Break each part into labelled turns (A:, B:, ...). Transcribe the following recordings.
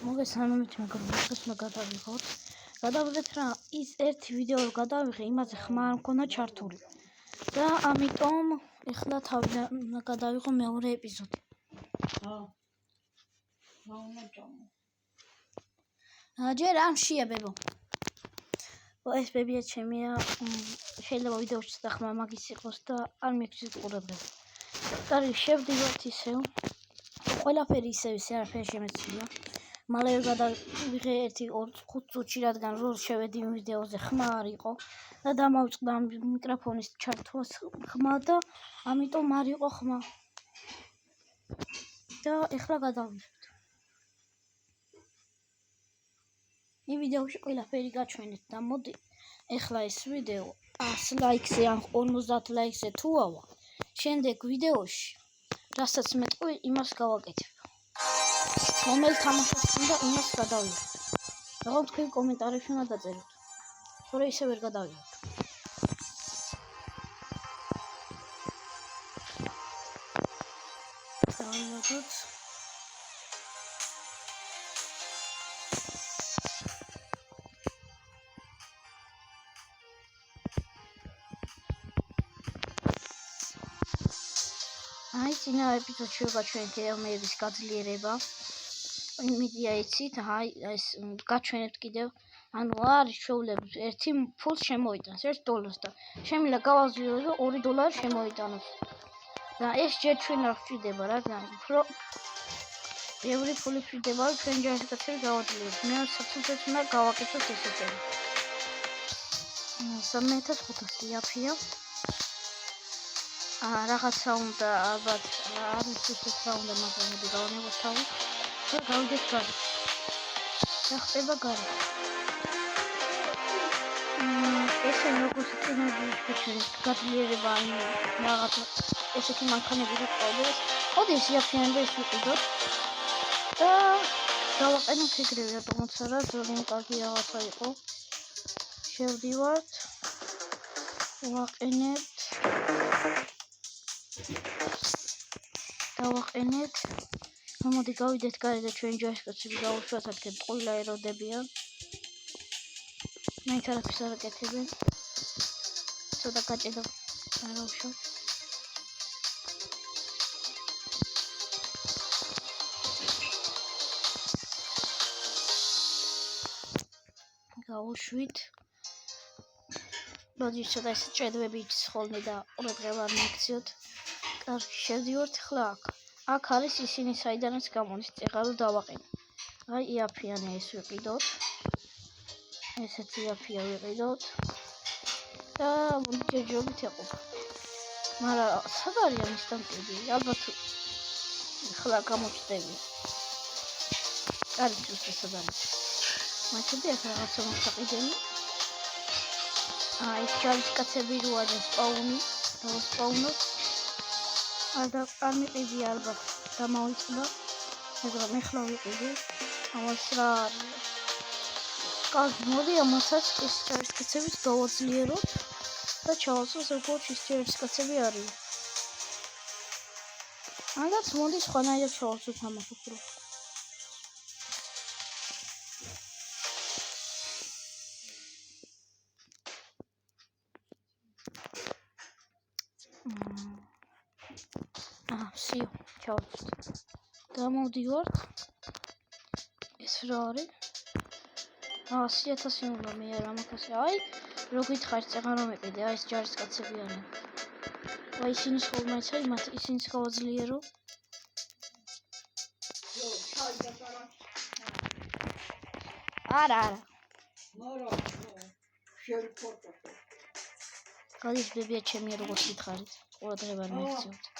A: მოგესალმებით მეგობრებო, გადავიღოთ. გადავიღეთ რა ის ერთი ვიდეო რო გადავიღე, იმაზე ხმა არ მქონდა ჩართული. და ამიტომ ეხლა თავიდან გადავიღო მეორე ეპიზოდი. ჯერ ამ შეებებო. ეს ბებია ჩემია, შეიძლება ვიდეოში ცოტა ხმა მაგის იყოს და არ მიგცეთ ყურებელს. კარგი, შევდივართ ისევ. ყველაფერი ისევ არაფერი შემეცია. მალე გადავიღე 1-5 წუთში, რადგან რო შევედი იმ ვიდეოზე ხმა არ იყო და დამავიწყდა მიკროფონის ჩართვას ხმა და ამიტომ არ იყო ხმა. და ეხლა გადავიღეთ. იმ ვიდეოში ყველაფერი გაჩვენეთ და მოდი ეხლა ეს ვიდეო 100 ლაიქზე ან 50 ლაიქზე თუ ავა, შემდეგ ვიდეოში რასაც მეტყვი იმას გავაკეთებ. რომელ თამაშს უნდა იმას გადავიღოთ. როგორ თქვენ კომენტარებში უნდა დაწეროთ. თორე ისე ვერ გადავიღოთ. დავიღოთ. აი წინა ეპიზოდში გაჩვენეთ ელმერის გაძლიერება. იმედია იცით, აი ეს გაჩვენებთ კიდევ. ანუ არის შეუძლებელი 1 ფულს შემოიტანს, $1 და შემიძლია გავაზრდო $2 შემოიტანოს. და ეს ჯერ ჩვენ არ გვჭირდება, რადგან უფრო ბევრი ფული გვჭირდება, რომ ჩვენ ჯარისკაცები გავაძლიეროთ. მეორე საფუძვლად უნდა გავაკეთოთ ესეთები. 3500 იაფია. რაღაცა უნდა ალბათ არ ვიცი რა უნდა, მაგრამ მოდი გავანებოთ თავი. და გავიდეთ გარეთ. და ხდება გარეთ. ესე როგორც წინასწარ შეჩვენეთ, გაძლიერება ანუ რაღაცა ესეთი მანქანები რო ყავდეს. მოდი ეს იაფიანდა ეს ვიყიდოთ. და გავაყენოთ ეგრევე, რატომაც არა, ძალიან კარგი რაღაცა იყო. შევდივართ. ვაყენებთ. დავაყენეთ. მოდი გავიდეთ გარეთ და ჩვენ ჯარისკაცები გავუშვათ, აქეთ ყვილა ეროდებიან. მაინც არაფერს არ აკეთებენ. ცოტა გაჭედა არავშავ. გავუშვით. მოდი ცოტა ეს ჭედვები იცხოვნე და ყურადღება არ მიქციოთ. კარგი, შევდივართ ახლა აქ. აქ არის ისინი, საიდანაც გამოდის, წეღარო დავაყენე. აი იაფიანი ეს ვიყიდოთ. ესეთი იაფია ვიყიდოთ. და ჯერჯერობით ეყოფა. მაგრამ სად არის ამის დამტები? ალბათ ახლა გამოჩნდება. კარგი ზუსტად სად არის. მაჩვენე ახლა რაღაცა მოხდიდენი. აი ჯარისკაცები რო არის სპაუნი, დავსპაუნოთ. არ მიყიდი ალბათ დამავიწყდა. მაგრამ ეხლა ვიყიდი. ამას რა კარგი, მოდი ამასაც ეს ჯარისკაცებით გავაძლიეროთ და ჩავაცვლოთ როგორც ის ჯარისკაცები არის. ანაც მოდი სხვანაირად ჩავაცვლოთ ამას უფრო. всё, ჩავაცვლოთ. გამოვდივართ. ეს რა არის? 100,000 უნდა მე არ ამაკასე. აი, რო გითხარით წეღარო მეყიდე, აი ეს ჯარისკაცები არიან. აი ისინი ხოლმეც აი მათ ისინიც გავაძლიერო. არა. გადის ბებია ჩემია როგორც გითხარით. ყურადღება არ მიქციოთ.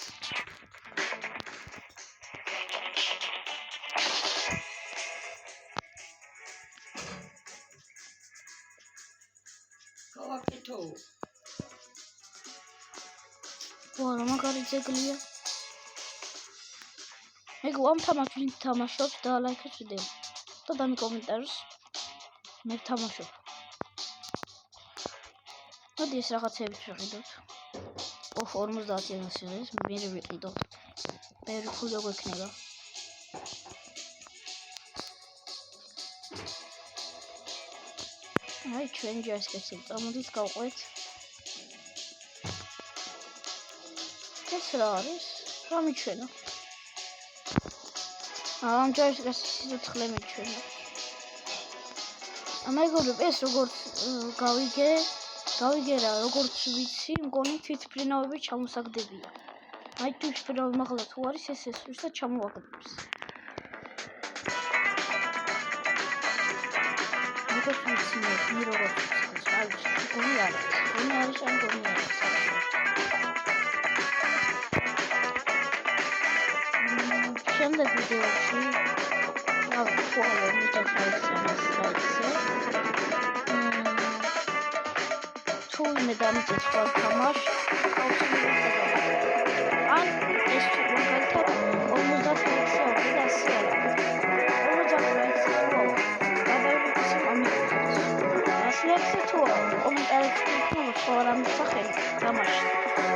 A: ვარა მაგარი ძეგლია. მეგო ამ თამაშს ვინ თამაშობს და ლაიქებს ვიდეო და დამიკომენტაროს მე ვთამაშობ. მოდი ეს რაღაცები ვიყიდოთ. 50,000 ეს მე ვიყიდოთ. ბევრი ფული გვექნება. აი ჩვენ ჯარისკაცი წამოდით გავყვეთ. ეს რა არის? რა მიჩვენა? ამ ჯარისკაცის სიცოცხლე მიჩვენა. მეგობრებო, ეს როგორც გავიგე რა, როგორც ვიცი, მგონი თვითმფრინავები ჩამოსაგდებია. აი თვითმფრინავი მაღლა თუ არის, ეს ესვრის და ჩამოაგდებს. როგორც ვიცი, მე როგორც ვიცი, არის, მგონი არის, ან მგონი არის. შემდეგ ვიდეოში თუ მე დამიწევს ხოლ თამაშს, ან ეს თუ მაგალითად 50 ლექსი და 100 არა. 50 ლექსი თუ გადავიქცე ამიტომ. 100 ლექსი თუ კომენტარებში თუ სხვა რამე სახელი თამაში.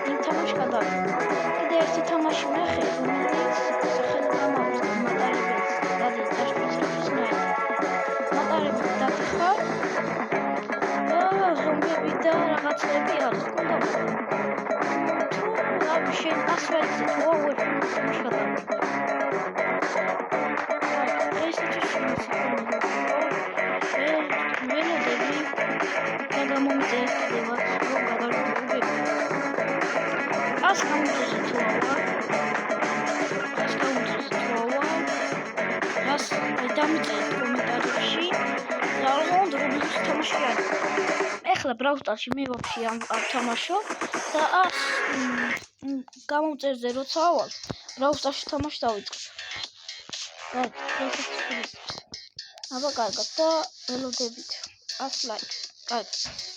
A: იმ თამაშს გადავიქცე. კიდე ერთი თამაში ნახე, რომელიც სახელი გამოვიდა მატარებელს. დადის დაშკიცების ნაირად. მატარებელს დაგხარ ზომბები და რაღაცები არის. და შენ ასვეცი თუ აღარ შეხედავ. ეს ისეთი მენედები და გამომწერებად რომ გადავიდე. ას გამოწესე თუ დამიწერეთ კომენტარებში და ალბათ რუბლის თამაში არის. ეხლა ბრაუზერში მე ვაფშე არ თამაშობ და გამომწერზე როცა ავალ ბრაუზერში თამაში დავიწყე. აბა კარგად და ველოდებით 100 ლაიქს. კარგი.